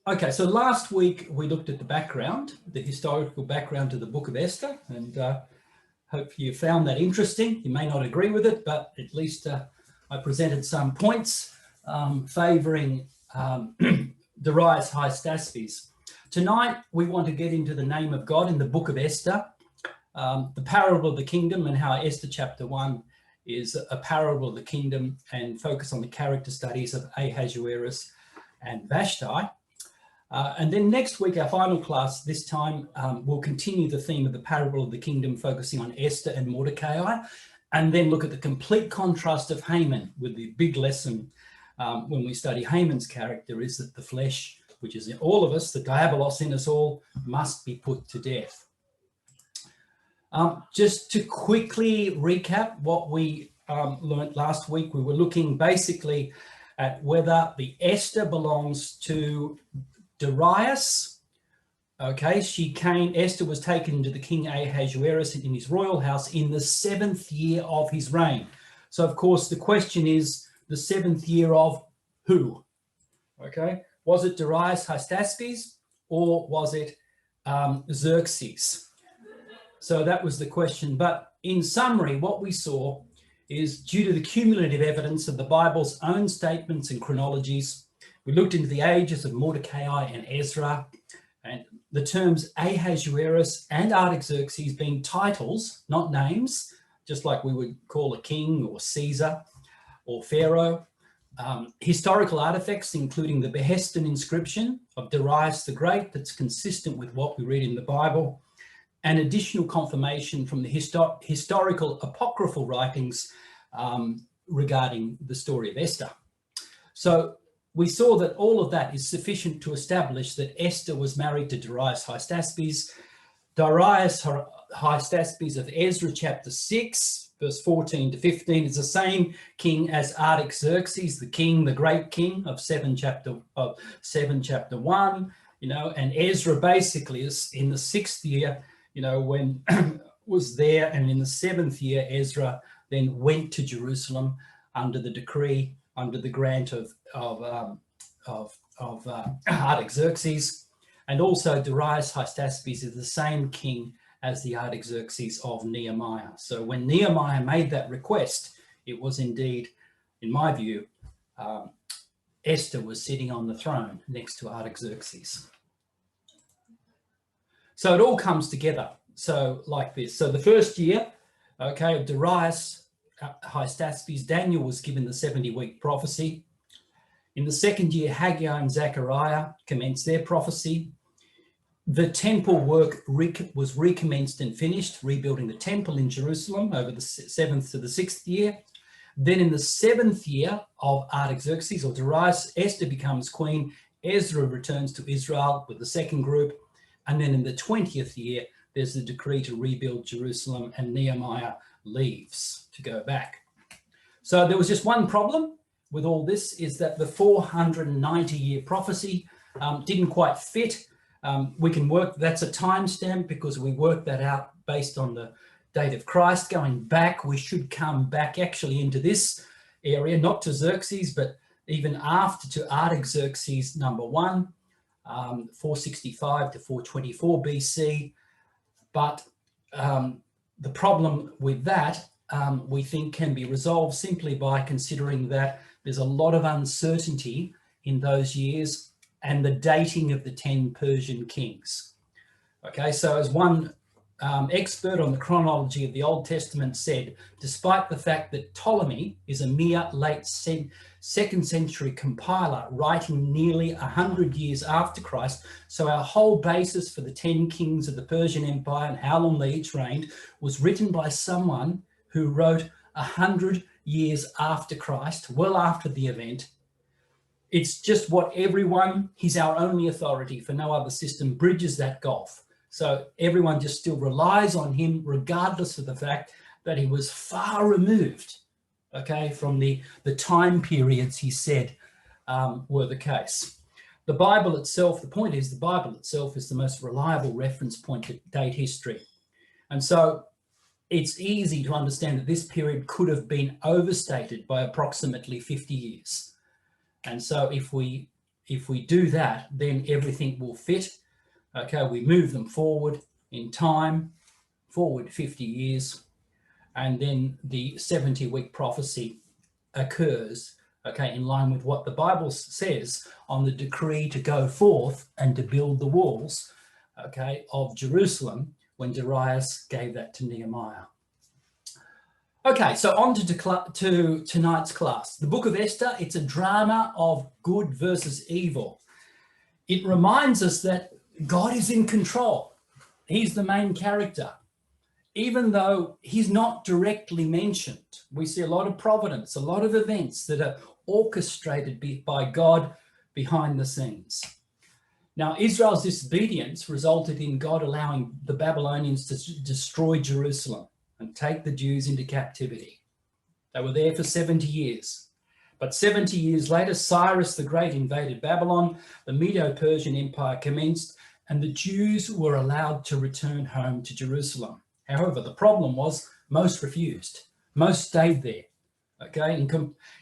Okay, so last week we looked at the background, the historical background to the book of Esther, and hope you found that interesting. You may not agree with it, but at least I presented some points favouring Darius Hystaspes. Tonight we want to get into the name of God in the book of Esther, the parable of the kingdom, and how Esther chapter 1 is a parable of the kingdom, and focus on the character studies of Ahasuerus and Vashti. And then next week, our final class, this time, we'll continue the theme of the parable of the kingdom, focusing on Esther and Mordecai, and then look at the complete contrast of Haman, with the big lesson when we study Haman's character is that the flesh, which is in all of us, the diabolos in us all, must be put to death. Just to quickly recap what we learned last week, we were looking basically at whether the Esther belongs to Darius. Okay, Esther was taken to the king Ahasuerus in his royal house in the 7th year of his reign. So of course the question is, the 7th year of who? Okay, was it Darius Hystaspes or was it Xerxes? So that was the question. But in summary, what we saw is, due to the cumulative evidence of the Bible's own statements and chronologies, we looked into the ages of Mordecai and Ezra, and the terms Ahasuerus and Artaxerxes being titles, not names, just like we would call a king or Caesar or Pharaoh. Historical artifacts, including the Behestan inscription of Darius the Great, that's consistent with what we read in the Bible, and additional confirmation from the historical apocryphal writings regarding the story of Esther. So we saw that all of that is sufficient to establish that Esther was married to Darius Hystaspes. Darius Hystaspes of Ezra chapter 6, verse 14 to 15 is the same king as Artaxerxes, the king, the great king of 7 chapter 1, and Ezra basically is in the 6th year, when was there, and in the 7th year, Ezra then went to Jerusalem under the decree, under the grant of Artaxerxes. And also Darius Hystaspes is the same king as the Artaxerxes of Nehemiah. So when Nehemiah made that request, it was indeed, in my view, Esther was sitting on the throne next to Artaxerxes. So it all comes together. So like this. So the first year, okay, of Darius Hystaspes, Daniel was given the 70-week prophecy. In the 2nd year, Haggai and Zechariah commenced their prophecy. The temple work was recommenced and finished, rebuilding the temple in Jerusalem over the 7th to the 6th year. Then in the 7th year of Artaxerxes, or Darius, Esther becomes queen. Ezra returns to Israel with the 2nd group. And then in the 20th year, there's the decree to rebuild Jerusalem, and Nehemiah leaves to go back. So there was just one problem with all this, is that the 490-year prophecy didn't quite fit. We can work, that's a timestamp because we worked that out based on the date of Christ. Going back, we should come back actually into this area, not to Xerxes, but even after, to Artaxerxes number 1. 465 to 424 BC. But the problem with that, we think, can be resolved simply by considering that there's a lot of uncertainty in those years and the dating of the 10 Persian kings. Okay, so as one expert on the chronology of the Old Testament said, despite the fact that Ptolemy is a mere late 2nd century compiler, writing nearly 100 years after Christ, so our whole basis for the 10 kings of the Persian Empire and how long they each reigned was written by someone who wrote 100 years after Christ, well after the event. It's just what everyone, he's our only authority, for no other system bridges that gulf. So everyone just still relies on him, regardless of the fact that he was far removed, okay, from the time periods he said were the case. The Bible itself, the point is, the Bible itself is the most reliable reference point to date history. And so it's easy to understand that this period could have been overstated by approximately 50 years. And so if we if we do that, then everything will fit. Okay, we move them forward in time, forward 50 years, and then the 70-week prophecy occurs, okay, in line with what the Bible says on the decree to go forth and to build the walls, okay, of Jerusalem when Darius gave that to Nehemiah. Okay, so on to tonight's class. The book of Esther, it's a drama of good versus evil. It reminds us that God is in control. He's the main character. Even though he's not directly mentioned, we see a lot of providence, a lot of events that are orchestrated by God behind the scenes. Now, Israel's disobedience resulted in God allowing the Babylonians to destroy Jerusalem and take the Jews into captivity. They were there for 70 years. But 70 years later, Cyrus the Great invaded Babylon, the Medo-Persian Empire commenced, and the Jews were allowed to return home to Jerusalem. However, the problem was most refused. Most stayed there. Okay,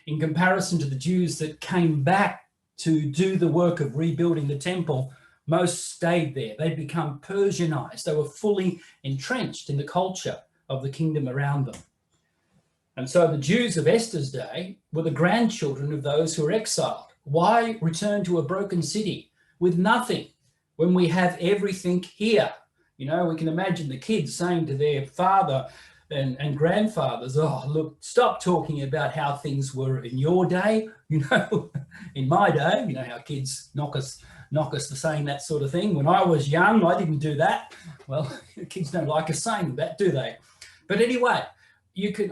in comparison to the Jews that came back to do the work of rebuilding the temple, most stayed there. They'd become Persianized. They were fully entrenched in the culture of the kingdom around them. And so the Jews of Esther's day were the grandchildren of those who were exiled. Why return to a broken city with nothing when we have everything here? You know, we can imagine the kids saying to their father and grandfathers, oh, look, stop talking about how things were in your day. You know, in my day, you know how kids knock us for saying that sort of thing. When I was young, I didn't do that. Well, kids don't like us saying that, do they? But anyway,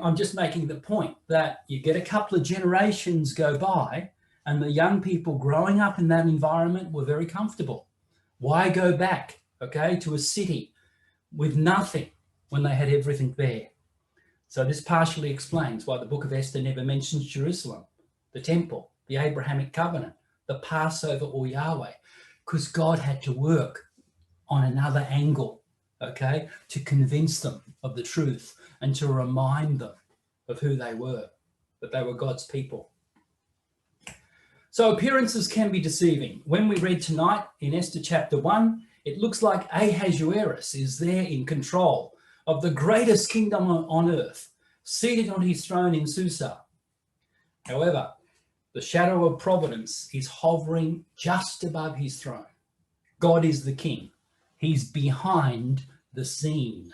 I'm just making the point that you get a couple of generations go by and the young people growing up in that environment were very comfortable. Why go back, okay, to a city with nothing when they had everything there? So this partially explains why the book of Esther never mentions Jerusalem, the temple, the Abrahamic covenant, the Passover or Yahweh, because God had to work on another angle, okay, to convince them of the truth and to remind them of who they were, that they were God's people. So appearances can be deceiving. When we read tonight in Esther chapter 1, it looks like Ahasuerus is there in control of the greatest kingdom on earth, seated on his throne in Susa. However, the shadow of providence is hovering just above his throne. God is the king. He's behind the scene.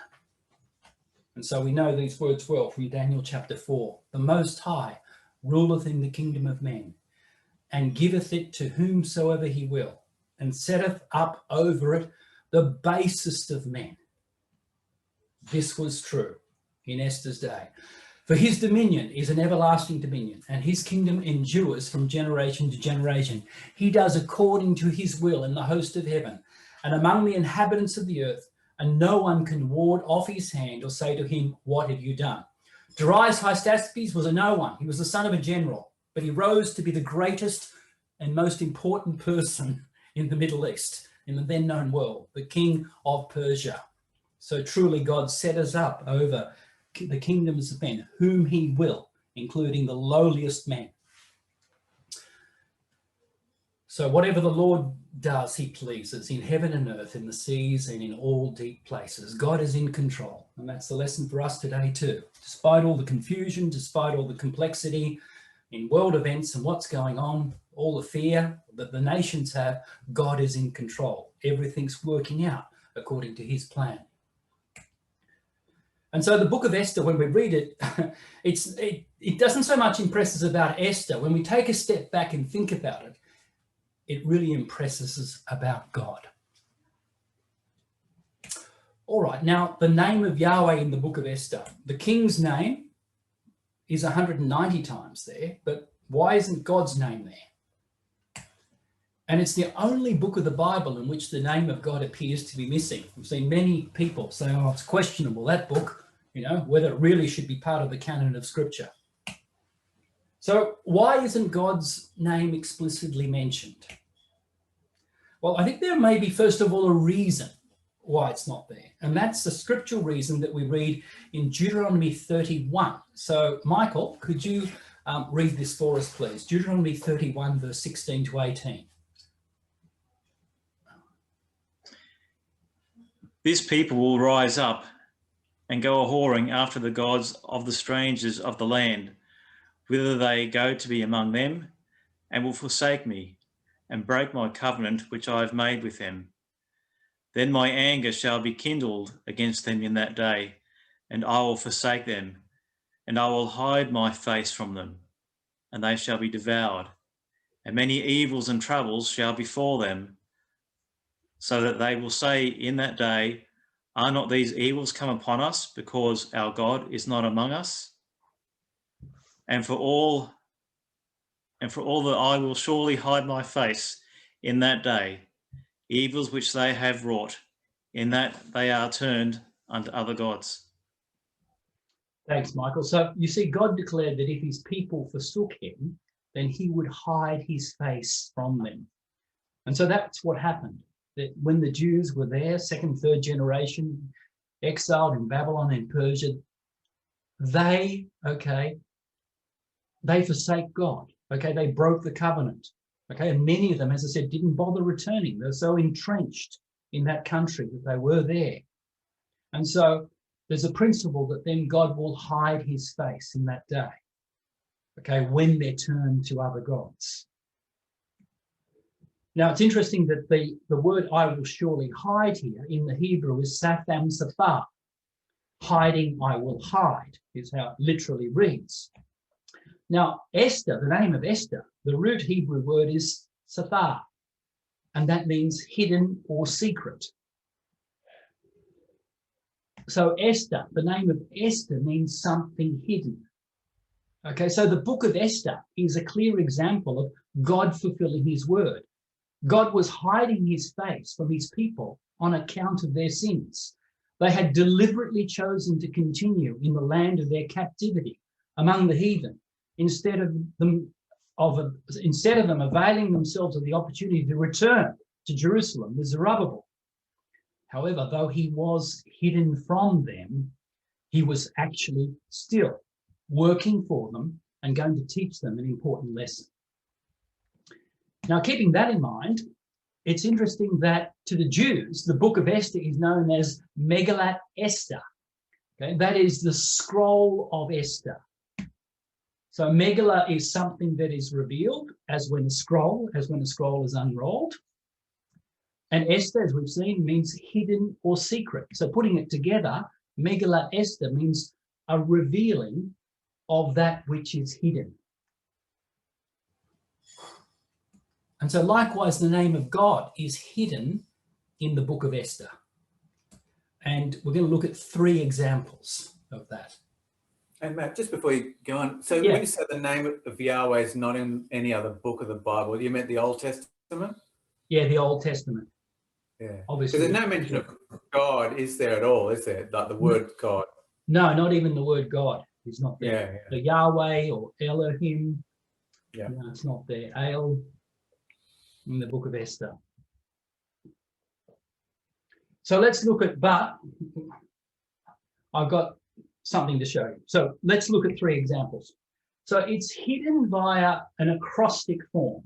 And so we know these words well from Daniel chapter 4. The Most High ruleth in the kingdom of men, and giveth it to whomsoever he will, and setteth up over it the basest of men. This was true in Esther's day. For his dominion is an everlasting dominion, and his kingdom endures from generation to generation. He does according to his will in the host of heaven and among the inhabitants of the earth, and no one can ward off his hand or say to him, what have you done? Darius Hystaspes was a no one. He was the son of a general, but he rose to be the greatest and most important person in the Middle East, in the then known world, the king of Persia. So truly God set us up over the kingdoms of men, whom he will, including the lowliest men. So whatever the Lord does, he pleases in heaven and earth, in the seas and in all deep places. God is in control. And that's the lesson for us today too. Despite all the confusion, despite all the complexity in world events and what's going on, all the fear that the nations have, God is in control. Everything's working out according to his plan. And so the book of Esther, when we read it, it doesn't so much impress us about Esther. When we take a step back and think about it, it really impresses us about God. All right, now the name of Yahweh in the book of Esther, the king's name is 190 times there, but why isn't God's name there? And it's the only book of the Bible in which the name of God appears to be missing. We've seen many people say, oh, it's questionable, that book, you know, whether it really should be part of the canon of Scripture. So why isn't God's name explicitly mentioned? Well, I think there may be, first of all, a reason why it's not there. And that's the scriptural reason that we read in Deuteronomy 31. So, Michael, could you read this for us, please? Deuteronomy 31, verse 16 to 18. This people will rise up and go a-whoring after the gods of the strangers of the land, whither they go to be among them, and will forsake me, and break my covenant which I have made with them. Then my anger shall be kindled against them in that day, and I will forsake them, and I will hide my face from them, and they shall be devoured, and many evils and troubles shall befall them, so that they will say in that day, are not these evils come upon us, because our God is not among us? And for all that I will surely hide my face in that day, evils which they have wrought, in that they are turned unto other gods. Thanks, Michael. So you see, God declared that if his people forsook him, then he would hide his face from them. And so that's what happened. That when the Jews were there, second, third generation, exiled in Babylon and Persia, they forsake God. Okay, they broke the covenant. Okay, and many of them, as I said, didn't bother returning. They're so entrenched in that country that they were there. And so there's a principle that then God will hide his face in that day. Okay, when they're turned to other gods. Now, it's interesting that the word I will surely hide here in the Hebrew is satham sathar. Hiding, I will hide, is how it literally reads. Now, Esther, the name of Esther, the root Hebrew word is sathar, and that means hidden or secret. So Esther, the name of Esther means something hidden. Okay, so the book of Esther is a clear example of God fulfilling his word. God was hiding his face from his people on account of their sins. They had deliberately chosen to continue in the land of their captivity among the heathen, instead of them availing themselves of the opportunity to return to Jerusalem with Zerubbabel. However, though he was hidden from them, he was actually still working for them and going to teach them an important lesson. Now, keeping that in mind, it's interesting that to the Jews, the book of Esther is known as Megillat Esther. Okay, that is the scroll of Esther. So Megillah is something that is revealed as when a scroll is unrolled. And Esther, as we've seen, means hidden or secret. So putting it together, Megillat Esther means a revealing of that which is hidden. And so likewise, the name of God is hidden in the book of Esther. And we're going to look at 3 examples of that. And Matt, just before you go on, so when you said the name of Yahweh is not in any other book of the Bible, you meant the Old Testament? Yeah, the Old Testament. Yeah. Obviously. Because there's no mention of God, is there at all, is there? Like the word God? No, not even the word God is not there. Yeah. The Yahweh or Elohim, no, it's not there. El in the book of Esther. So let's look at, but I've got something to show you. So let's look at 3 examples. So it's hidden via an acrostic form,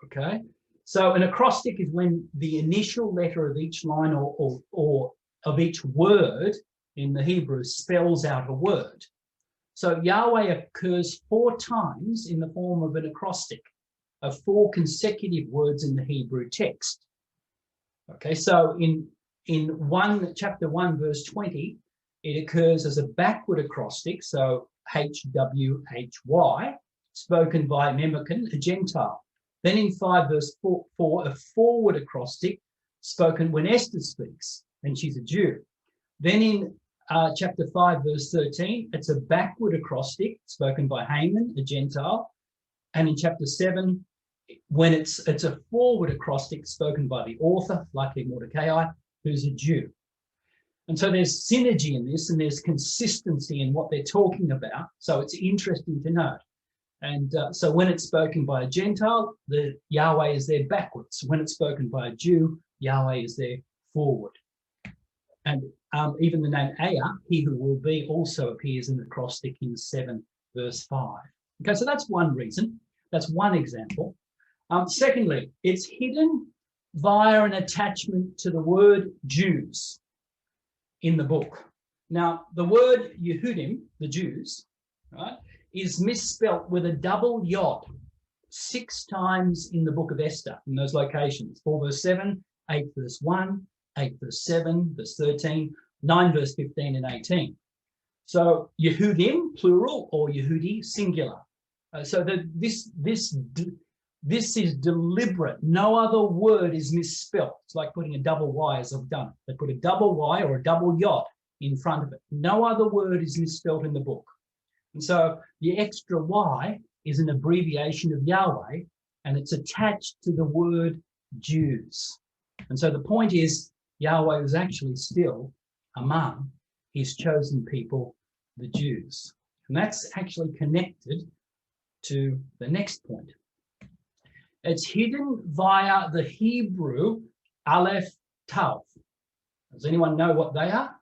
okay? So an acrostic is when the initial letter of each line or of each word in the Hebrew spells out a word. So Yahweh occurs 4 times in the form of an acrostic of 4 consecutive words in the Hebrew text. Okay, so in chapter 1, verse 20, it occurs as a backward acrostic, so HWHY, spoken by Memucan, a Gentile. Then in 5 verse 4, a forward acrostic spoken when Esther speaks, and she's a Jew. Then in chapter 5 verse 13, it's a backward acrostic spoken by Haman, a Gentile. And in chapter 7, when it's a forward acrostic spoken by the author, likely Mordecai, who's a Jew. And so there's synergy in this, and there's consistency in what they're talking about. So it's interesting to note. And so when it's spoken by a Gentile, the Yahweh is there backwards. When it's spoken by a Jew, Yahweh is there forward. And even the name Aya, he who will be, also appears in the acrostic in 7 verse 5. Okay, so that's one reason. That's one example. Secondly, it's hidden via an attachment to the word Jews. in the book. Now, the word Yehudim, the Jews, right, is misspelt with a double yod 6 times in the book of Esther, in those locations: 4 verse 7, 8 verse 1, 8 verse 7, verse 13, 9 verse 15 and 18. So Yehudim, plural, or Yehudi, singular. So that this is deliberate. No other word is misspelt. It's like putting a double Y, as I've done. They put a double Y or a double yod in front of it. No other word is misspelt in the book. And so the extra Y is an abbreviation of Yahweh, and it's attached to the word Jews. And so the point is, Yahweh was actually still among his chosen people, the Jews. And that's actually connected to the next point. It's hidden via the Hebrew Aleph Tav. Does anyone know what they are?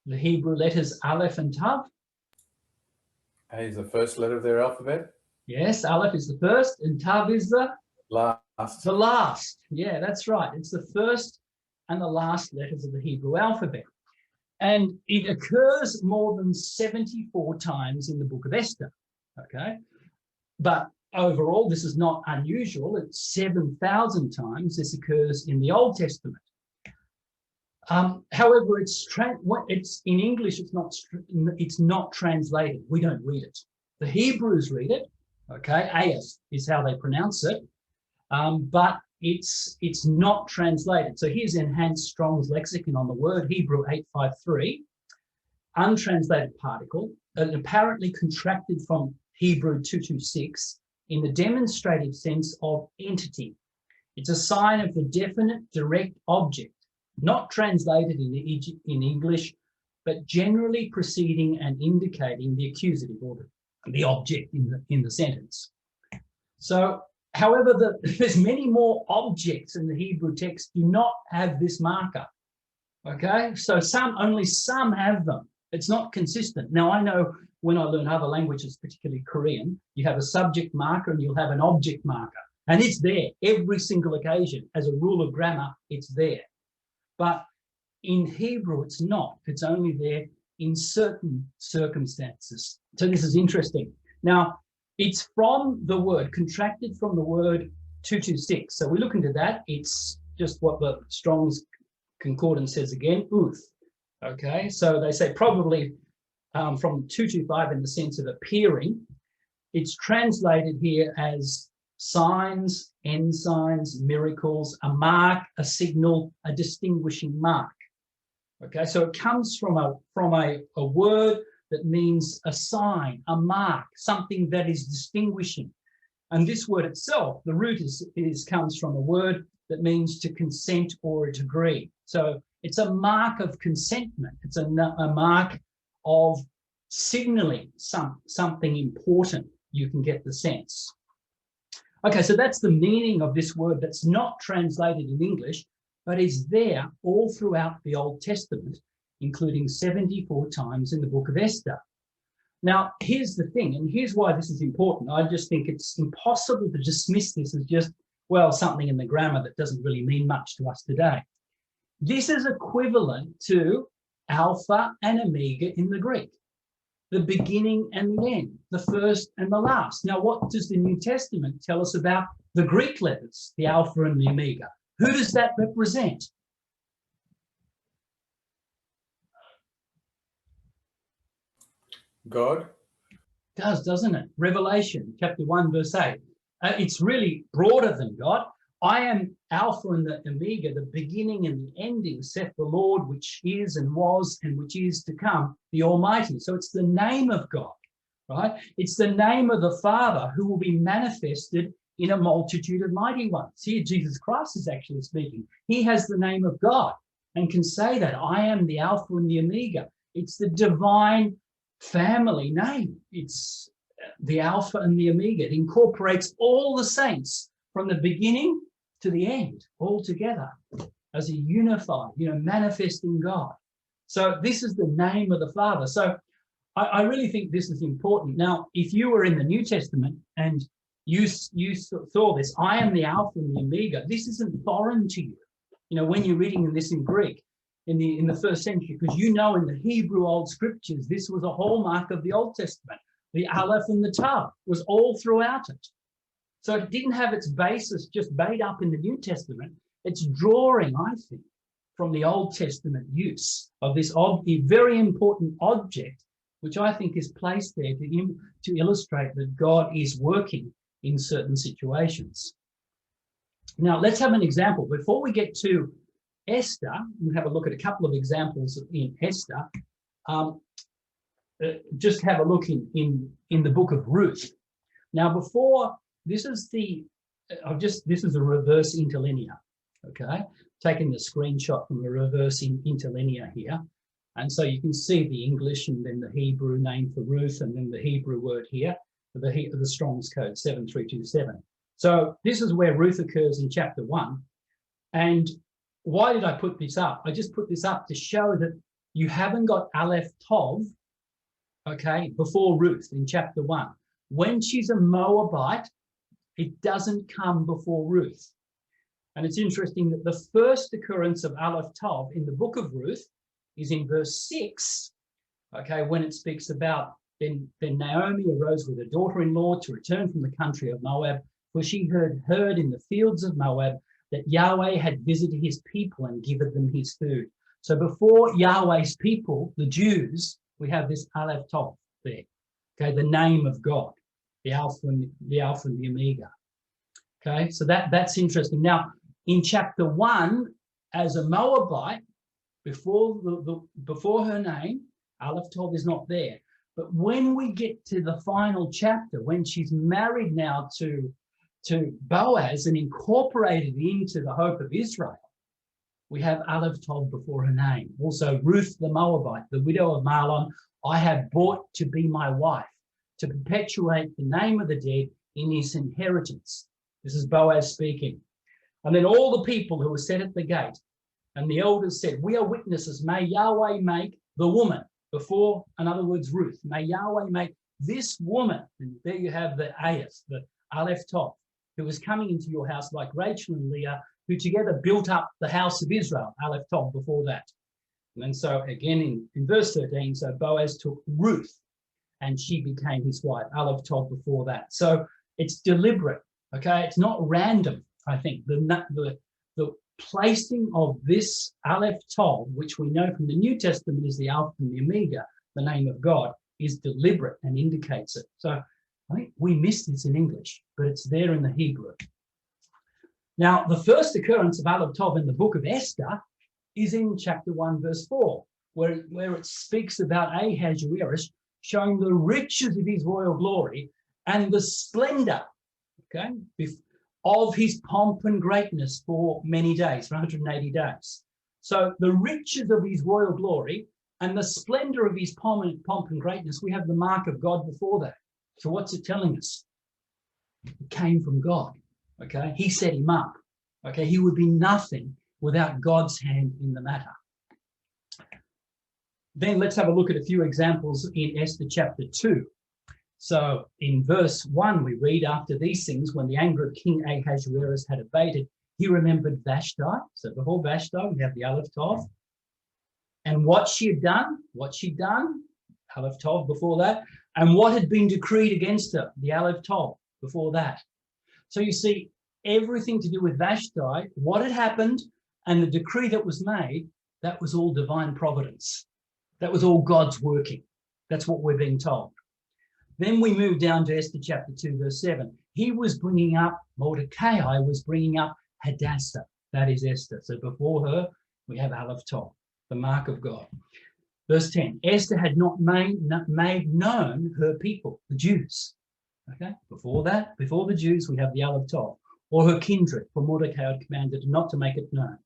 The Hebrew letters Aleph and Tav? A is the first letter of their alphabet. Yes, Aleph is the first and Tav is the Last. the last. Yeah, that's right. It's the first and the last letters of the Hebrew alphabet. And it occurs more than 74 times in the book of Esther. Okay. But overall, this is not unusual. It's 7,000 times this occurs in the Old Testament. However, it's in English. It's not translated. We don't read it. The Hebrews read it. Okay, Ayas is how they pronounce it, but it's not translated. So here's Enhanced Strong's Lexicon on the word: Hebrew 853, untranslated particle, apparently contracted from Hebrew 226 in the demonstrative sense of entity. It's a sign of the definite direct object, not translated in English, but generally preceding and indicating the accusative or the object in the sentence. So, however, there's many more objects in the Hebrew text do not have this marker. Okay, so only some have them. It's not consistent. Now, I know when I learn other languages, particularly Korean, you have a subject marker and you'll have an object marker, and it's there every single occasion. As a rule of grammar, it's there. But in Hebrew, it's not. It's only there in certain circumstances. So this is interesting. Now, it's from the word, contracted from the word 226. So we look into that. It's just what the Strong's Concordance says again, uth. Okay, so they say probably from 225 in the sense of appearing. It's translated here as signs, ensigns, miracles, a mark, a signal, a distinguishing mark. Okay, so it comes from a word that means a sign, a mark, something that is distinguishing. And this word itself, the root comes from a word that means to consent or to agree. So it's a mark of consentment. It's a mark of signaling something important. You can get the sense. Okay, so that's the meaning of this word that's not translated in English, but is there all throughout the Old Testament, including 74 times in the book of Esther. Now, here's the thing, and here's why this is important. I just think it's impossible to dismiss this as just, well, something in the grammar that doesn't really mean much to us today. This is equivalent to Alpha and Omega in the Greek, the beginning and the end, the first and the last. Now, what does the New Testament tell us about the Greek letters, the Alpha and the Omega? Who does that represent? God. It does, doesn't it? Revelation chapter 1, verse 8. It's really broader than God. I am Alpha and the Omega, the beginning and the ending, saith the Lord, which is and was and which is to come, the Almighty. So it's the name of God, right? It's the name of the Father who will be manifested in a multitude of mighty ones. Here, Jesus Christ is actually speaking. He has the name of God and can say that I am the Alpha and the Omega. It's the divine family name. It's the Alpha and the Omega. It incorporates all the saints from the beginning to the end, all together as a unified, manifesting God. So this is the name of the Father. So I really think this is important. Now, if you were in the New Testament and you saw this, I am the Alpha and the Omega, this isn't foreign to you. When you're reading this in Greek, in the first century, because you know in the Hebrew Old Scriptures, this was a hallmark of the Old Testament. The Aleph and the Tav was all throughout it. So it didn't have its basis just made up in the New Testament. It's drawing, I think, from the Old Testament use of this very important object, which I think is placed there to illustrate that God is working in certain situations. Now, let's have an example. Before we get to Esther, we'll have a look at a couple of examples in Esther. Just have a look in the book of Ruth. Now, before, this is a reverse interlinear, okay? Taking the screenshot from the reverse interlinear here. And so you can see the English and then the Hebrew name for Ruth and then the Hebrew word here, the Strong's code 7327. So this is where Ruth occurs in chapter 1. And why did I put this up? I just put this up to show that you haven't got Aleph Tov, okay, before Ruth in chapter 1. When she's a Moabite, it doesn't come before Ruth. And it's interesting that the first occurrence of Aleph Tov in the book of Ruth is in verse 6, okay, when it speaks about then Naomi arose with her daughter-in-law to return from the country of Moab, for she had heard in the fields of Moab that Yahweh had visited his people and given them his food. So before Yahweh's people, the Jews, we have this Aleph Tov there, okay, the name of God, the Alpha and the Omega. Okay, so that's interesting. Now, in chapter 1, as a Moabite, before her name, Aleph Tov is not there. But when we get to the final chapter, when she's married now to Boaz and incorporated into the hope of Israel, we have Aleph Tov before her name. Also, Ruth the Moabite, the widow of Mahlon, I have bought to be my wife, to perpetuate the name of the dead in his inheritance. This is Boaz speaking. And then all the people who were set at the gate, and the elders said, we are witnesses. May Yahweh make the woman, before, in other words, Ruth, may Yahweh make this woman, and there you have the Ayas, the Aleph Tov, who was coming into your house like Rachel and Leah, who together built up the house of Israel, Aleph Tov before that. And then so again in verse 13, so Boaz took Ruth and she became his wife, Aleph Tov before that. So it's deliberate, okay? It's not random, I think. The placing of this Aleph Tov, which we know from the New Testament is the Alpha and the Omega, the name of God, is deliberate and indicates it. So I think we missed this in English, but it's there in the Hebrew. Now, the first occurrence of Aleph Tov in the book of Esther is in chapter 1, verse 4, where it speaks about Ahasuerus showing the riches of his royal glory and the splendor, okay, of his pomp and greatness for many days, for 180 days. So the riches of his royal glory and the splendor of his pomp and greatness, we have the mark of God before that. So what's it telling us? It came from God, okay? He set him up, okay? He would be nothing without God's hand in the matter. Then let's have a look at a few examples in Esther chapter 2. So in verse 1, we read, after these things, when the anger of King Ahasuerus had abated, he remembered Vashti. So before Vashti, we have the Aleph Tov. And what she had done, Aleph Tov before that, and what had been decreed against her, the Aleph Tov before that. So you see, everything to do with Vashti, what had happened, and the decree that was made, that was all divine providence. That was all God's working. That's what we're being told. Then we move down to Esther chapter 2, verse 7. He was bringing up, Mordecai was bringing up Hadassah. That is Esther. So before her, we have Aleph Tov, the mark of God. Verse 10, Esther had not made known her people, the Jews. Okay, before that, before the Jews, we have the Aleph Tov, or her kindred, for Mordecai had commanded not to make it known.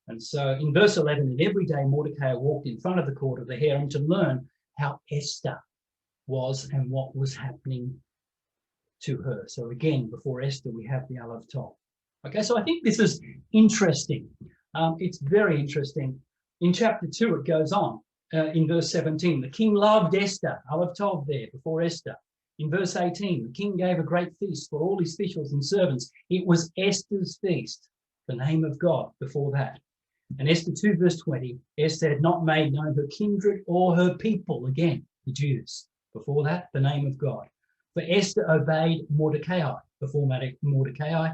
And so in verse 11, and every day Mordecai walked in front of the court of the harem to learn how Esther was and what was happening to her. So again, before Esther, we have the Aleph Tov. Okay, so I think this is interesting. It's very interesting. In chapter 2, it goes on. In verse 17, the king loved Esther, Aleph Tov there, before Esther. In verse 18, the king gave a great feast for all his officials and servants. It was Esther's feast, the name of God, before that. And Esther 2 verse 20, Esther had not made known her kindred or her people, again, the Jews. Before that, the name of God. For Esther obeyed Mordecai. Before Mordecai,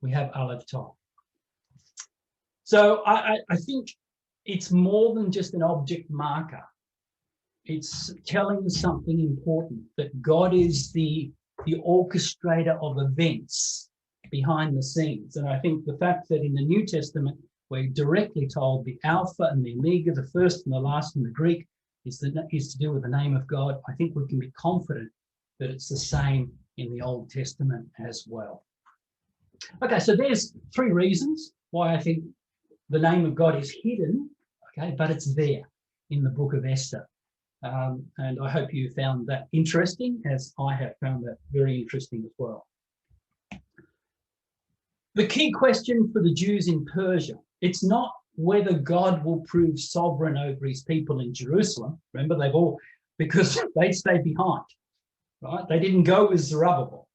we have Aleph Tav. So I think it's more than just an object marker. It's telling us something important, that God is the orchestrator of events behind the scenes. And I think the fact that in the New Testament, we're directly told the Alpha and the Omega, the first and the last in the Greek, is to do with the name of God. I think we can be confident that it's the same in the Old Testament as well. Okay, so there's 3 reasons why I think the name of God is hidden, okay, but it's there in the book of Esther. And I hope you found that interesting, as I have found that very interesting as well. The key question for the Jews in Persia, it's not whether God will prove sovereign over his people in Jerusalem. Remember, because they stayed behind, right? They didn't go with Zerubbabel.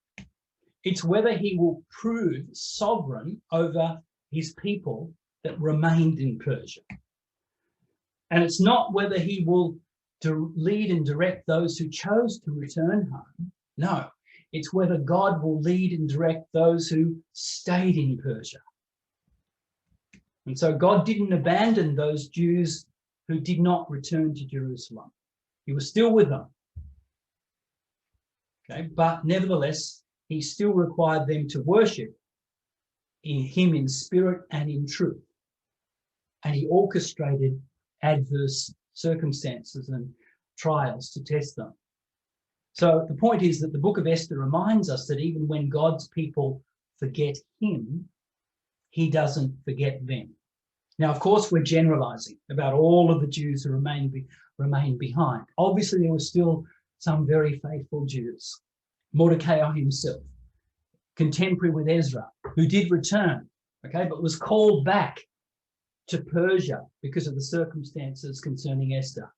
It's whether he will prove sovereign over his people that remained in Persia. And it's not whether he will lead and direct those who chose to return home. No, it's whether God will lead and direct those who stayed in Persia. And so God didn't abandon those Jews who did not return to Jerusalem. He was still with them. Okay, but nevertheless, he still required them to worship him in spirit and in truth. And he orchestrated adverse circumstances and trials to test them. So the point is that the book of Esther reminds us that even when God's people forget him, he doesn't forget them. Now, of course, we're generalizing about all of the Jews who remain behind. Obviously, there were still some very faithful Jews. Mordecai himself, contemporary with Ezra, who did return, okay, but was called back to Persia because of the circumstances concerning Esther.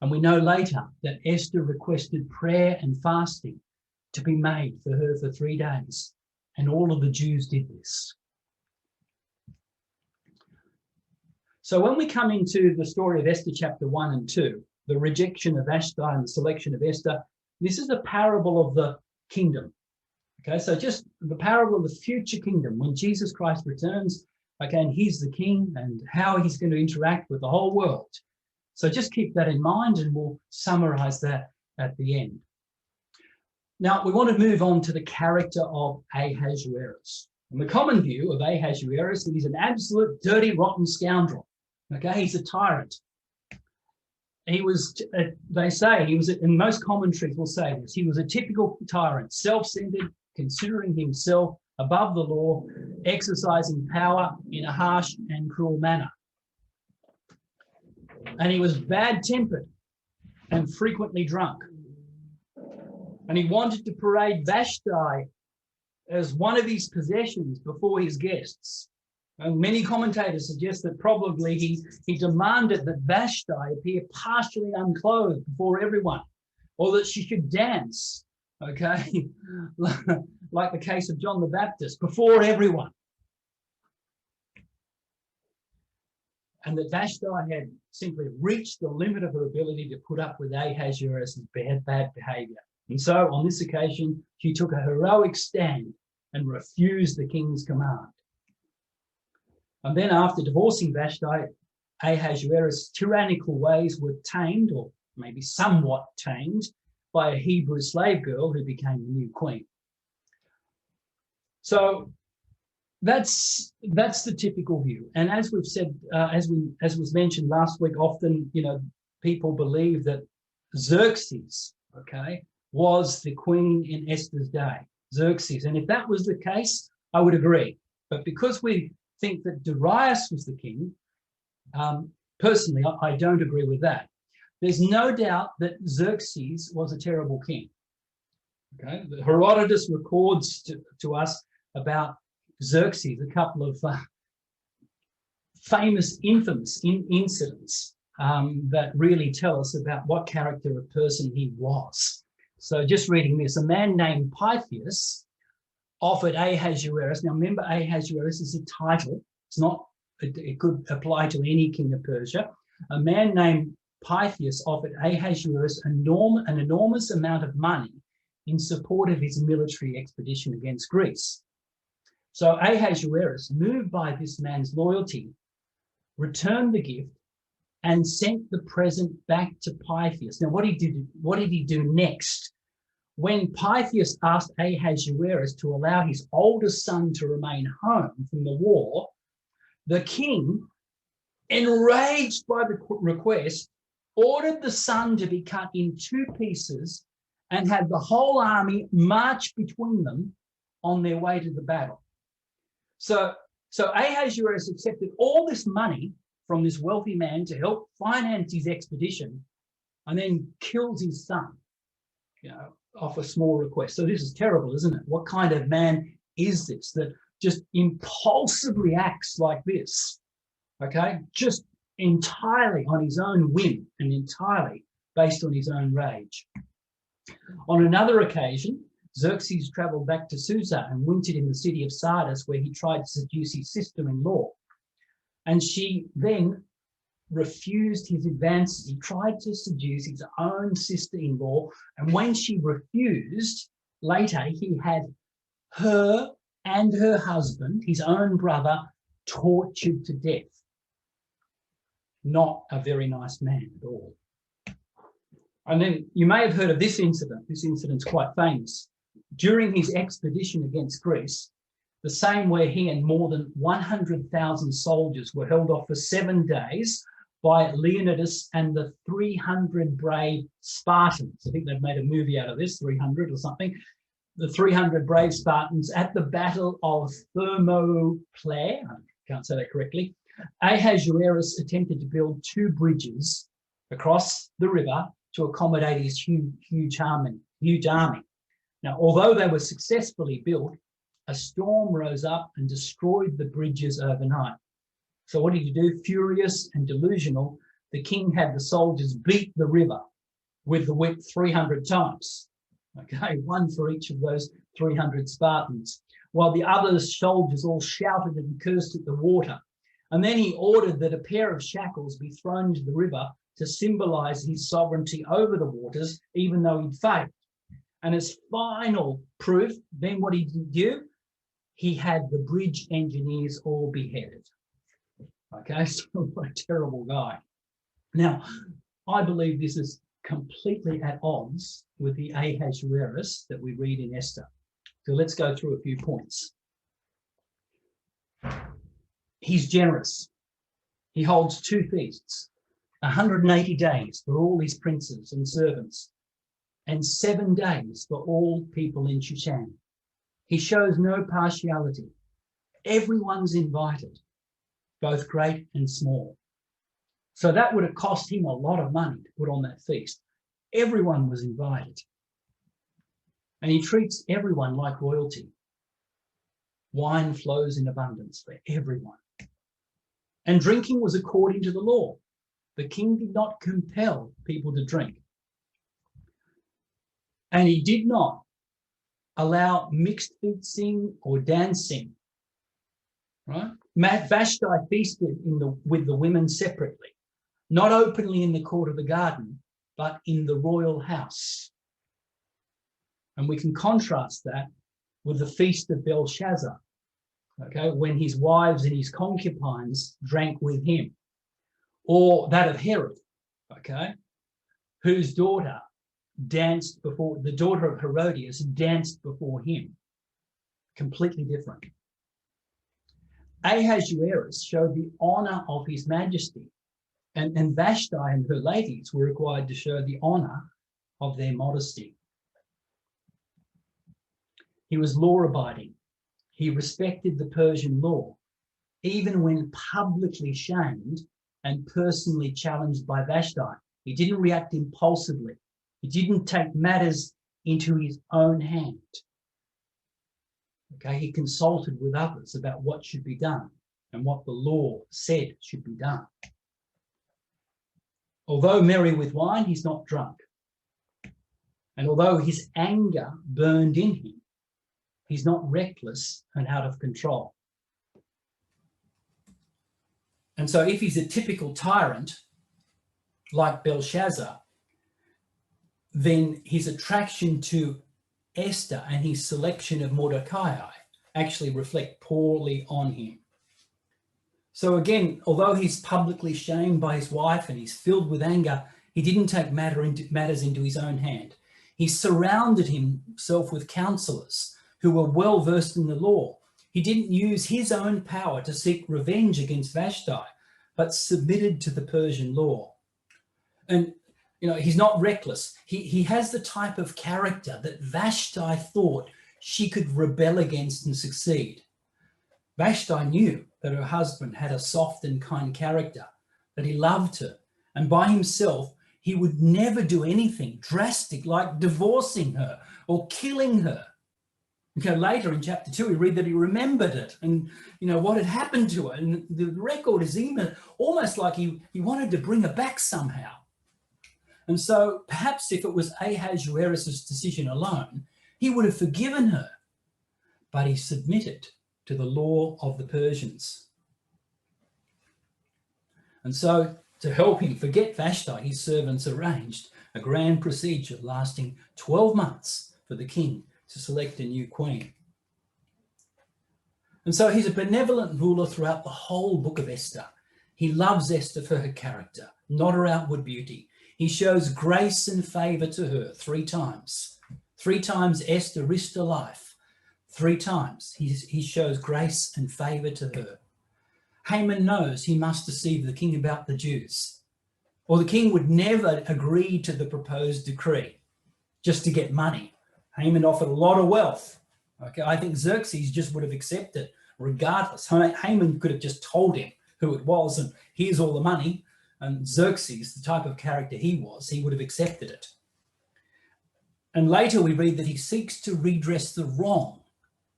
And we know later that Esther requested prayer and fasting to be made for her for 3 days. And all of the Jews did this. So when we come into the story of Esther chapter 1 and 2, the rejection of Vashti and the selection of Esther, this is a parable of the kingdom. Okay, so just the parable of the future kingdom when Jesus Christ returns, okay, and he's the king and how he's going to interact with the whole world. So just keep that in mind and we'll summarize that at the end. Now, we want to move on to the character of Ahasuerus. And the common view of Ahasuerus is that he's an absolute dirty, rotten scoundrel. Okay, he's a tyrant. He was, they say, he was, and most commentaries will say this, he was a typical tyrant, self-centered, considering himself above the law, exercising power in a harsh and cruel manner. And he was bad-tempered and frequently drunk. And he wanted to parade Vashti as one of his possessions before his guests. And many commentators suggest that probably he demanded that Vashti appear partially unclothed before everyone, or that she should dance, okay, like the case of John the Baptist, before everyone. And that Vashti had simply reached the limit of her ability to put up with Ahasuerus' bad behavior. And so on this occasion, she took a heroic stand and refused the king's command. And then after divorcing Vashti, Ahasuerus' tyrannical ways were tamed, or maybe somewhat tamed, by a Hebrew slave girl who became the new queen. So that's the typical view. And as we've said, as was mentioned last week, often, people believe that Xerxes, okay, was the queen in Esther's day, Xerxes. And if that was the case, I would agree. But because we think that Darius was the king, personally, I don't agree with that. There's no doubt that Xerxes was a terrible king. Okay, Herodotus records to us about Xerxes a couple of famous, infamous incidents that really tell us about what character of person he was. So just reading this, a man named Pythias offered Ahasuerus. Now remember, Ahasuerus is a title. It's not it could apply to any king of Persia, a man named Pythias offered Ahasuerus an enormous amount of money in support of his military expedition against Greece. So Ahasuerus, moved by this man's loyalty, returned the gift and sent the present back to Pythias. Now, what did he do next? When Pythias asked Ahasuerus to allow his oldest son to remain home from the war, the king, enraged by the request, ordered the son to be cut in 2 pieces and had the whole army march between them on their way to the battle. So Ahasuerus accepted all this money from this wealthy man to help finance his expedition, and then kills his son, off a small request. So this is terrible, isn't it? What kind of man is this that just impulsively acts like this? Okay, just entirely on his own whim and entirely based on his own rage. On another occasion, Xerxes travelled back to Susa and wintered in the city of Sardis, where he tried to seduce his sister-in-law. And she then refused his advances. He tried to seduce his own sister-in-law, and when she refused, later he had her and her husband, his own brother, tortured to death. Not a very nice man at all. And then you may have heard of this incident. This incident's quite famous. During his expedition against Greece, the same where he and more than 100,000 soldiers were held off for 7 days by Leonidas and the 300 brave Spartans. I think they've made a movie out of this, 300 or something. The 300 brave Spartans at the Battle of Thermopylae, I can't say that correctly. Ahasuerus attempted to build 2 bridges across the river to accommodate his huge army. Now, although they were successfully built, a storm rose up and destroyed the bridges overnight. So what did he do? Furious and delusional, the king had the soldiers beat the river with the whip 300 times. Okay, 1 for each of those 300 Spartans, while the other soldiers all shouted and cursed at the water. And then he ordered that a pair of shackles be thrown into the river to symbolize his sovereignty over the waters, even though he'd failed. And as final proof, then what he did do? He had the bridge engineers all beheaded. Okay, so what a terrible guy. Now, I believe this is completely at odds with the Ahasuerus that we read in Esther. So let's go through a few points. He's generous. He holds 2 feasts, 180 days for all his princes and servants, and 7 days for all people in Shushan. He shows no partiality. Everyone's invited, both great and small. So that would have cost him a lot of money to put on that feast. Everyone was invited. And he treats everyone like royalty. Wine flows in abundance for everyone. And drinking was according to the law. The king did not compel people to drink. And he did not allow mixed feasting or dancing. Right? Vashti feasted with the women separately, not openly in the court of the garden, but in the royal house. And we can contrast that with the feast of Belshazzar, okay, when his wives and his concubines drank with him, or that of Herod, okay, whose daughter danced before, the daughter of Herodias danced before him. Completely different. Ahasuerus showed the honor of his majesty, and Vashti and her ladies were required to show the honor of their modesty. He was law-abiding. He respected the Persian law, even when publicly shamed and personally challenged by Vashti. He didn't react impulsively. He didn't take matters into his own hand. Okay, he consulted with others about what should be done and what the law said should be done. Although merry with wine, he's not drunk. And although his anger burned in him, he's not reckless and out of control. And so if he's a typical tyrant, like Belshazzar, then his attraction to Esther and his selection of Mordecai actually reflect poorly on him. So again, although he's publicly shamed by his wife and he's filled with anger, he didn't take matters into his own hand. He surrounded himself with counselors who were well versed in the law. He didn't use his own power to seek revenge against Vashti, but submitted to the Persian law. And he's not reckless. He has the type of character that Vashti thought she could rebel against and succeed. Vashti knew that her husband had a soft and kind character, that he loved her, and by himself, he would never do anything drastic like divorcing her or killing her. Later in chapter 2, we read that he remembered it and, what had happened to her. And the record is even almost like he wanted to bring her back somehow. And so perhaps if it was Ahasuerus' decision alone, he would have forgiven her, but he submitted to the law of the Persians. And so to help him forget Vashti, his servants arranged a grand procedure lasting 12 months for the king to select a new queen. And so he's a benevolent ruler throughout the whole book of Esther. He loves Esther for her character, not her outward beauty. He shows grace and favor to her 3 times. 3 times Esther risked her life. 3 times he shows grace and favor to her. Haman knows he must deceive the king about the Jews, or the king would never agree to the proposed decree just to get money. Haman offered a lot of wealth. I think Xerxes just would have accepted regardless. Haman could have just told him who it was and here's all the money. And Xerxes, the type of character he was, he would have accepted it. And later we read that he seeks to redress the wrong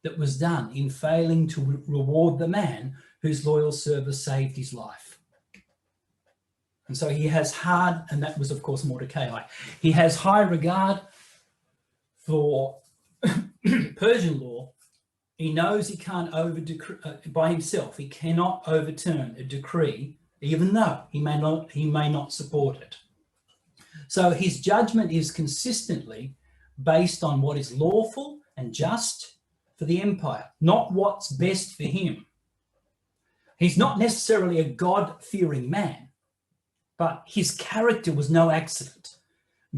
that was done in failing to reward the man whose loyal service saved his life. And so he has and that was of course Mordecai, he has high regard for Persian law. He knows he can't by himself, he cannot overturn a decree, even though he may not support it. So his judgment is consistently based on what is lawful and just for the empire, not what's best for him. He's not necessarily a God-fearing man, but his character was no accident.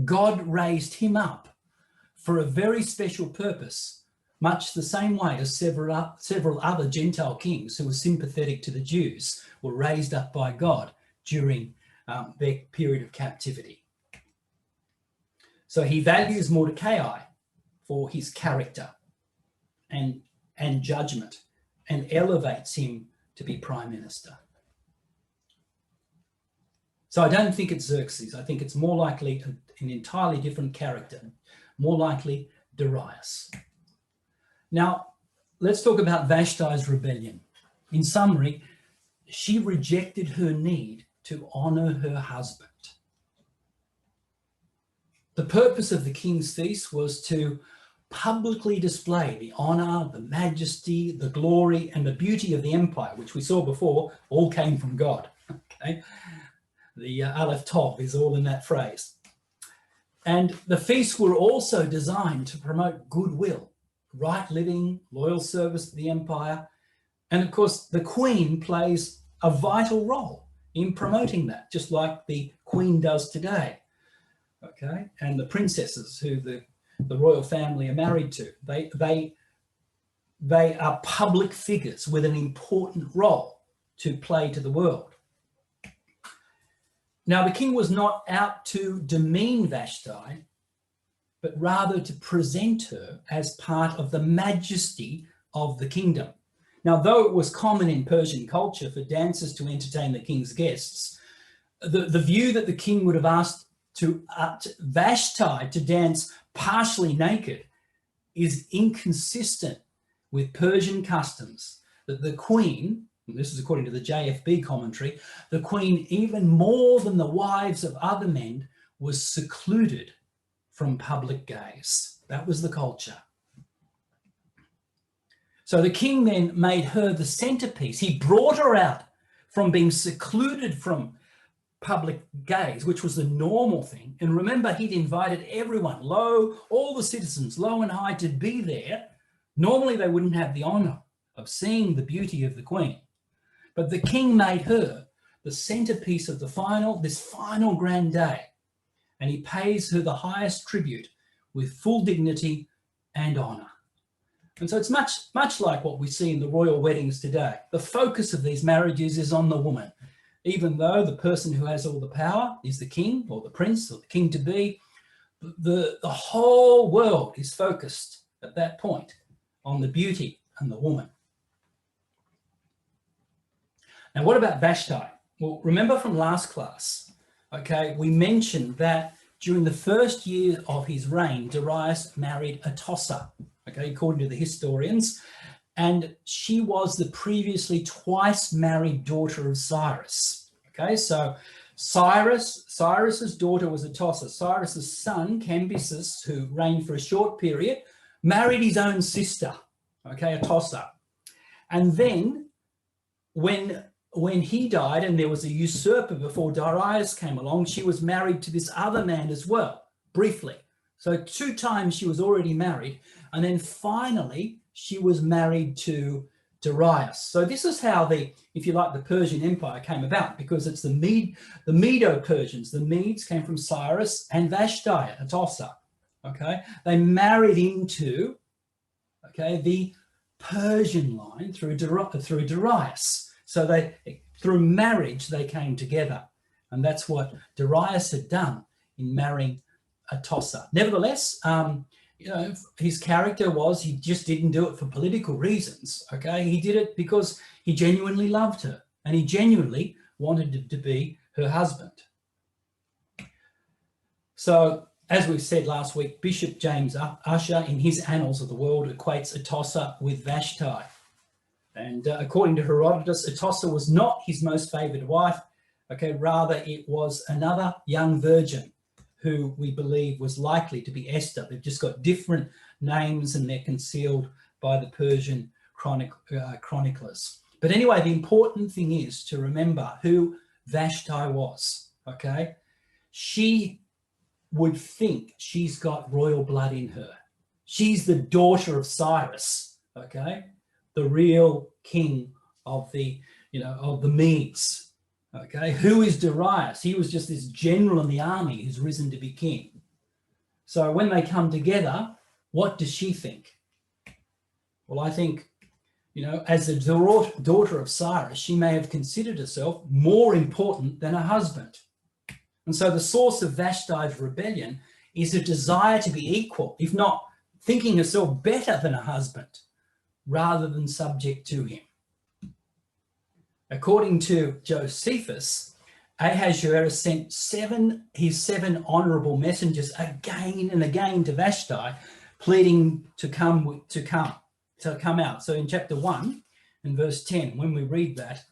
God raised him up for a very special purpose, much the same way as several other Gentile kings who were sympathetic to the Jews were raised up by God during their period of captivity. So he values Mordecai for his character and judgment and elevates him to be prime minister. So I don't think it's Xerxes. I think it's more likely an entirely different character, more likely Darius. Now, let's talk about Vashti's rebellion. In summary, she rejected her need to honor her husband. The purpose of the king's feast was to publicly display the honor, the majesty, the glory, and the beauty of the empire, which we saw before, all came from God. Okay? The Aleph Tov is all in that phrase. And the feasts were also designed to promote goodwill, right living, loyal service to the empire. And of course, the queen plays a vital role in promoting that, just like the queen does today. Okay, and the princesses who the royal family are married to, they are public figures with an important role to play to the world. Now, the king was not out to demean Vashti, but rather to present her as part of the majesty of the kingdom. Now, though it was common in Persian culture for dancers to entertain the king's guests, the view that the king would have asked Vashti to dance partially naked is inconsistent with Persian customs, that the queen, and this is according to the JFB commentary, the queen, even more than the wives of other men, was secluded from public gaze. That was the culture. So the king then made her the centerpiece. He brought her out from being secluded from public gaze, which was the normal thing. And remember, he'd invited everyone, all the citizens, low and high, to be there. Normally, they wouldn't have the honor of seeing the beauty of the queen. But the king made her the centerpiece of this final grand day. And he pays her the highest tribute with full dignity and honor. And so it's much like what we see in the royal weddings today. The focus of these marriages is on the woman. Even though the person who has all the power is the king or the prince or the king-to-be, the whole world is focused at that point on the beauty and the woman. Now, what about Vashti? Well, remember from last class, okay, we mentioned that during the first year of his reign, Darius married Atossa, okay, according to the historians, and she was the previously twice married daughter of Cyrus. Okay, so Cyrus's daughter was Atossa. Cyrus's son, Cambyses, who reigned for a short period, married his own sister, okay, Atossa. And then when he died and there was a usurper before Darius came along, she was married to this other man as well, briefly. So 2 times she was already married. And then finally, she was married to Darius. So this is how if you like, the Persian Empire came about, because it's the Medo-Persians. The Medes came from Cyrus and Vashti, Atossa. Okay, they married into, okay, the Persian line through Darius. So through marriage, they came together. And that's what Darius had done in marrying Atossa. Nevertheless, his character was, he just didn't do it for political reasons, okay? He did it because he genuinely loved her and he genuinely wanted to be her husband. So, as we said last week, Bishop James Ussher, in his Annals of the World, equates Atossa with Vashti. And according to Herodotus, Atossa was not his most favoured wife. Okay, rather it was another young virgin who we believe was likely to be Esther. They've just got different names and they're concealed by the Persian chroniclers. But anyway, the important thing is to remember who Vashti was, okay? She would think she's got royal blood in her. She's the daughter of Cyrus, okay? The real king of the Medes, okay? Who is Darius? He was just this general in the army who's risen to be king. So when they come together, what does she think? Well, I think, as the daughter of Cyrus, she may have considered herself more important than her husband. And so the source of Vashti's rebellion is a desire to be equal, if not thinking herself better than her husband, rather than subject to him. According to Josephus, Ahasuerus sent his seven honourable messengers again and again to Vashti, pleading to come out. So in chapter 1, in verse 10, when we read that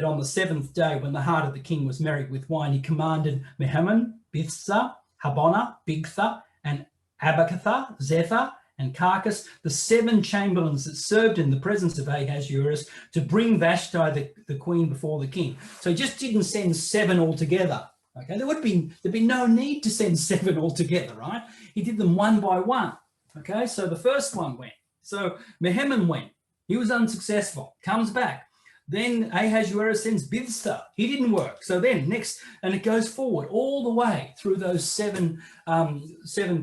on the 7th day, when the heart of the king was merry with wine, he commanded Mehuman, Bithsa, Habonah, Bigtha, and Abagtha, Zethar, and Carcass, the 7 chamberlains that served in the presence of Ahasuerus, to bring Vashti, the queen, before the king. So he just didn't send 7 altogether. Okay, there'd be no need to send 7 altogether, right? He did them one by one. Okay, so the first one went. So Mehuman went. He was unsuccessful. Comes back. Then Ahasuerus sends Bithsa. He didn't work. So then next, and it goes forward all the way through those 7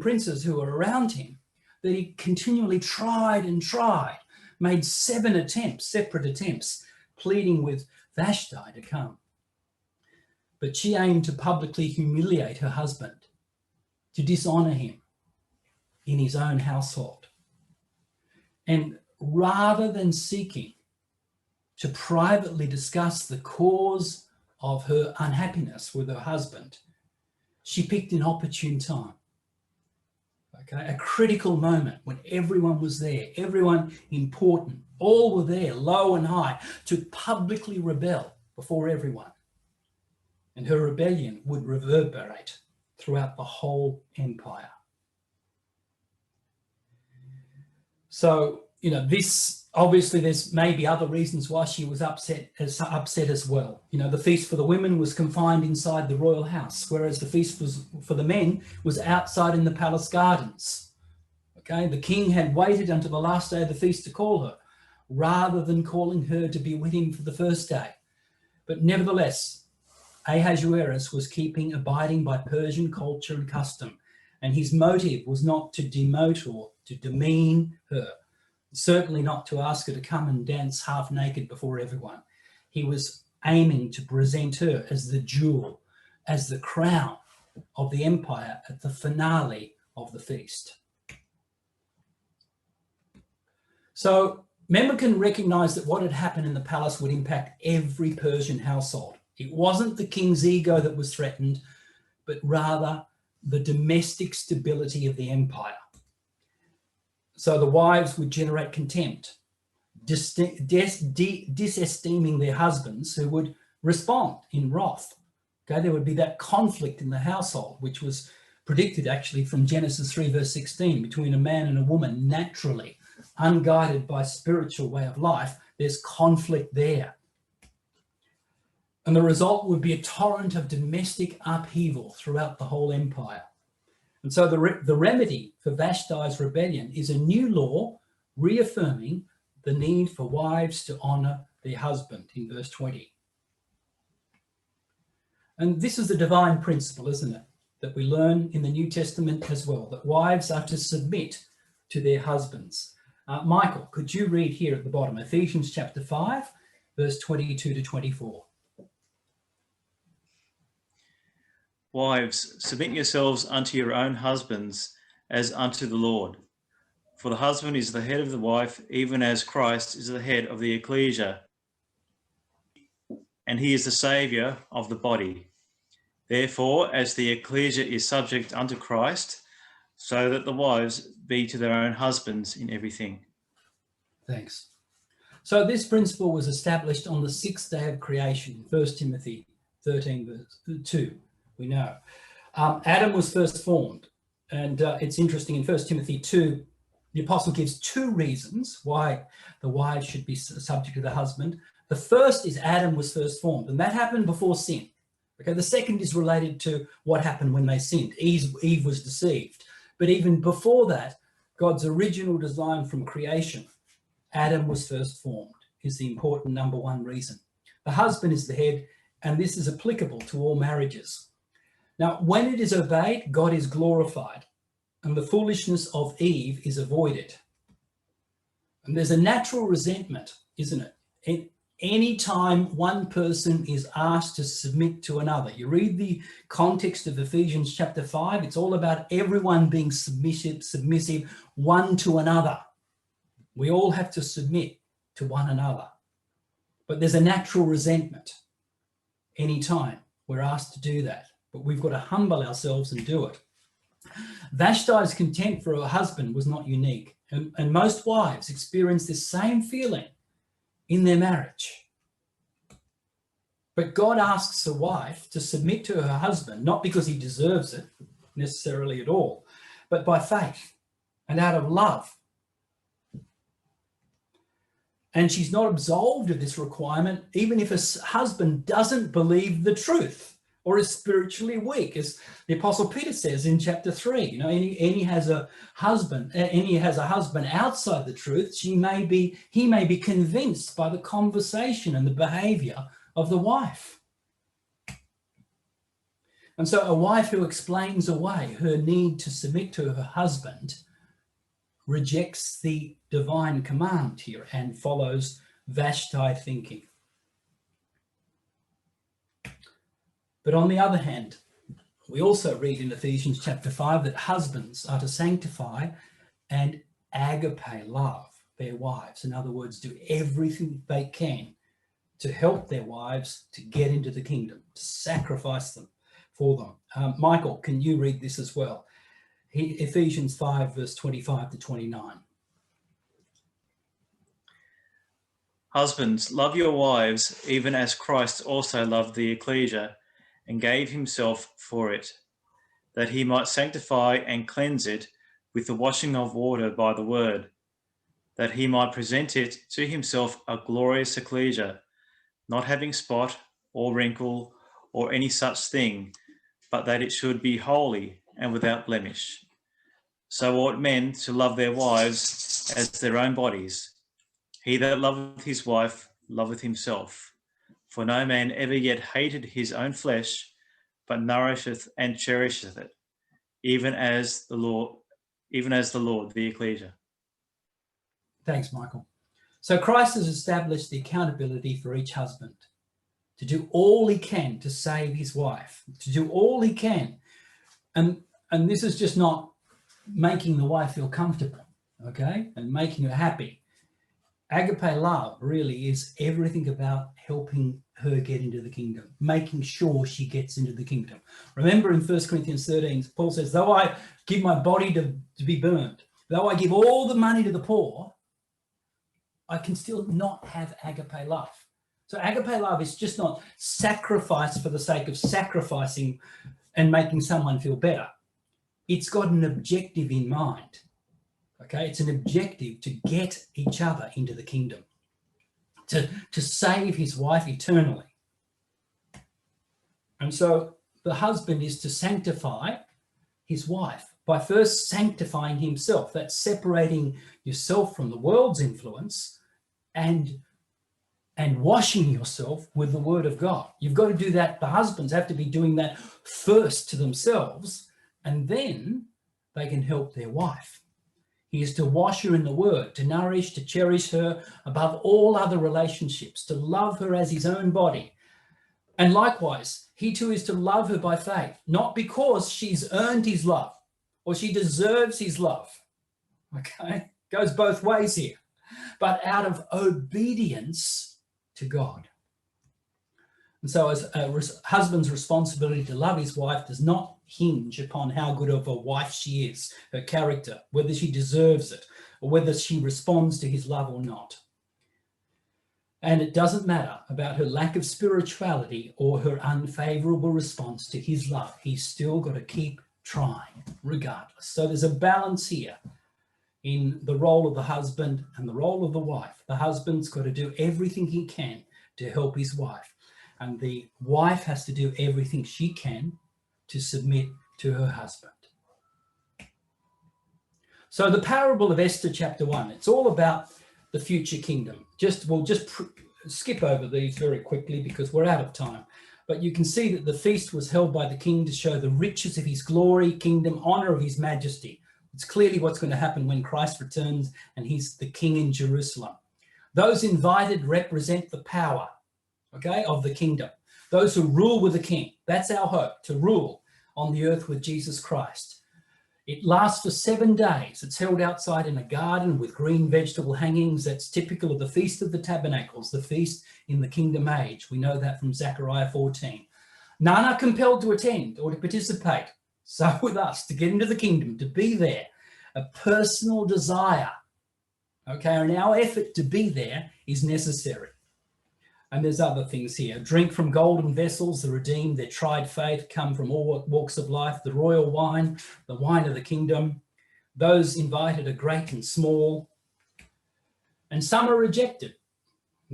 princes who were around him, that he continually tried and tried, made 7 attempts, separate attempts, pleading with Vashti to come. But she aimed to publicly humiliate her husband, to dishonour him in his own household. And rather than seeking to privately discuss the cause of her unhappiness with her husband, she picked an opportune time. Okay, a critical moment when everyone was there, everyone important, all were there, low and high, to publicly rebel before everyone. And her rebellion would reverberate throughout the whole empire. So, this Obviously, there's maybe other reasons why she was upset as well. You know, the feast for the women was confined inside the royal house, whereas the feast for the men was outside in the palace gardens. Okay, the king had waited until the last day of the feast to call her, rather than calling her to be with him for the first day. But nevertheless, Ahasuerus was abiding by Persian culture and custom, and his motive was not to demote or to demean her. Certainly not to ask her to come and dance half naked before everyone. He was aiming to present her as the jewel, as the crown of the empire at the finale of the feast. So Memucan recognized that what had happened in the palace would impact every Persian household. It wasn't the king's ego that was threatened, but rather the domestic stability of the empire. So the wives would generate contempt, disesteeming their husbands, who would respond in wrath. Okay, there would be that conflict in the household, which was predicted actually from Genesis 3 verse 16, between a man and a woman. Naturally, unguided by spiritual way of life, there's conflict there. And the result would be a torrent of domestic upheaval throughout the whole empire. And so the remedy for Vashti's rebellion is a new law reaffirming the need for wives to honor their husband in verse 20. And this is the divine principle, isn't it, that we learn in the New Testament as well, that wives are to submit to their husbands. Michael, could you read here at the bottom, Ephesians chapter 5, verse 22 to 24. Wives, submit yourselves unto your own husbands as unto the Lord. For the husband is the head of the wife, even as Christ is the head of the ecclesia, and he is the Saviour of the body. Therefore, as the ecclesia is subject unto Christ, so that the wives be to their own husbands in everything. Thanks. So this principle was established on the sixth day of creation, 1 Timothy 13 verse 2. We know. Adam was first formed, and it's interesting, in 1 Timothy 2, the apostle gives two reasons why the wife should be subject to the husband. The first is Adam was first formed, and that happened before sin. Okay, the second is related to what happened when they sinned. Eve was deceived. But even before that, God's original design from creation, Adam was first formed, is the important number one reason. The husband is the head, and this is applicable to all marriages. Now, when it is obeyed, God is glorified, and the foolishness of Eve is avoided. And there's a natural resentment, isn't it? Any time one person is asked to submit to another. You read the context of Ephesians chapter 5, it's all about everyone being submissive one to another. We all have to submit to one another. But there's a natural resentment anytime we're asked to do that. But we've got to humble ourselves and do it. Vashti's contempt for her husband was not unique. And most wives experience this same feeling in their marriage. But God asks a wife to submit to her husband, not because he deserves it necessarily at all, but by faith and out of love. And she's not absolved of this requirement, even if a husband doesn't believe the truth or is spiritually weak, as the Apostle Peter says in chapter 3. You know, any has a husband outside the truth, he may be convinced by the conversation and the behavior of the wife. And so a wife who explains away her need to submit to her husband rejects the divine command here and follows Vashti thinking. But on the other hand, we also read in Ephesians chapter 5 that husbands are to sanctify and agape love their wives. In other words, do everything they can to help their wives to get into the kingdom, to sacrifice them for them. Michael, can you read this as well? Ephesians 5 verse 25 to 29. Husbands, love your wives, even as Christ also loved the ecclesia and gave himself for it, that he might sanctify and cleanse it with the washing of water by the word, that he might present it to himself a glorious ecclesia, not having spot or wrinkle or any such thing, but that it should be holy and without blemish. So ought men to love their wives as their own bodies. He that loveth his wife loveth himself. For no man ever yet hated his own flesh, but nourisheth and cherisheth it, even as the Lord, the ecclesia. Thanks, Michael. So Christ has established the accountability for each husband to do all he can to save his wife, to do all he can. And this is just not making the wife feel comfortable, okay, and making her happy. Agape love really is everything about helping her get into the kingdom, making sure she gets into the kingdom. Remember in 1 Corinthians 13, Paul says, though I give my body to be burned, though I give all the money to the poor, I can still not have agape love. So agape love is just not sacrifice for the sake of sacrificing and making someone feel better. It's got an objective in mind. Okay, it's an objective to get each other into the kingdom, to save his wife eternally. And so the husband is to sanctify his wife by first sanctifying himself. That's separating yourself from the world's influence and washing yourself with the word of God. You've got to do that. The husbands have to be doing that first to themselves, and then they can help their wife. He is to wash her in the word, to nourish, to cherish her above all other relationships, to love her as his own body. And likewise, he too is to love her by faith, not because she's earned his love or she deserves his love. Okay, goes both ways here, but out of obedience to God. And so as a husband's responsibility to love his wife does not hinge upon how good of a wife she is, her character, whether she deserves it or whether she responds to his love or not. And it doesn't matter about her lack of spirituality or her unfavorable response to his love. He's still got to keep trying regardless. So there's a balance here in the role of the husband and the role of the wife. The husband's got to do everything he can to help his wife, and the wife has to do everything she can to submit to her husband. So the parable of Esther chapter 1, it's all about the future kingdom. We'll just skip over these very quickly because we're out of time. But you can see that the feast was held by the king to show the riches of his glory, kingdom, honor of his majesty. It's clearly what's going to happen when Christ returns and he's the king in Jerusalem. Those invited represent the power, okay, of the kingdom. Those who rule with the king. That's our hope, to rule on the earth with Jesus Christ. It lasts for 7 days. It's held outside in a garden with green vegetable hangings. That's typical of the Feast of the Tabernacles, the feast in the kingdom age. We know that from Zechariah 14. None are compelled to attend or to participate. So with us, to get into the kingdom, to be there, a personal desire, okay, and our effort to be there is necessary. And there's other things here. Drink from golden vessels, the redeemed, their tried faith, come from all walks of life, the royal wine, the wine of the kingdom. Those invited are great and small, and some are rejected,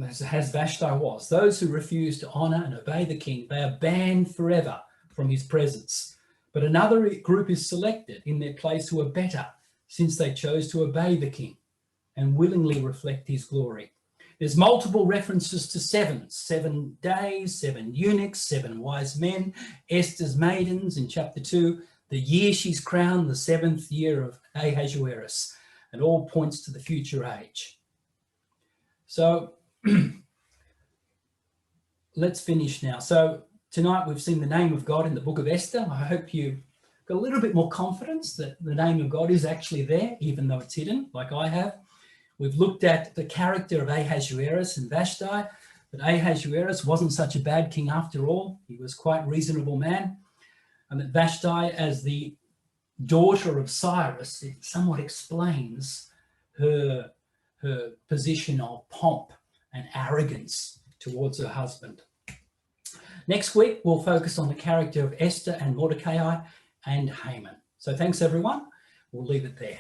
as Vashti was. Those who refuse to honor and obey the king, they are banned forever from his presence. But another group is selected in their place who are better, since they chose to obey the king and willingly reflect his glory. There's multiple references to 7 days, 7 eunuchs, 7 wise men, Esther's maidens in chapter 2, the year she's crowned, the 7th year of Ahasuerus, and all points to the future age. So let's finish now. So tonight we've seen the name of God in the book of Esther. I hope you got a little bit more confidence that the name of God is actually there, even though it's hidden, like I have. We've looked at the character of Ahasuerus and Vashti, that Ahasuerus wasn't such a bad king after all. He was quite a reasonable man. And that Vashti, as the daughter of Cyrus, it somewhat explains her position of pomp and arrogance towards her husband. Next week, we'll focus on the character of Esther and Mordecai and Haman. So thanks, everyone. We'll leave it there.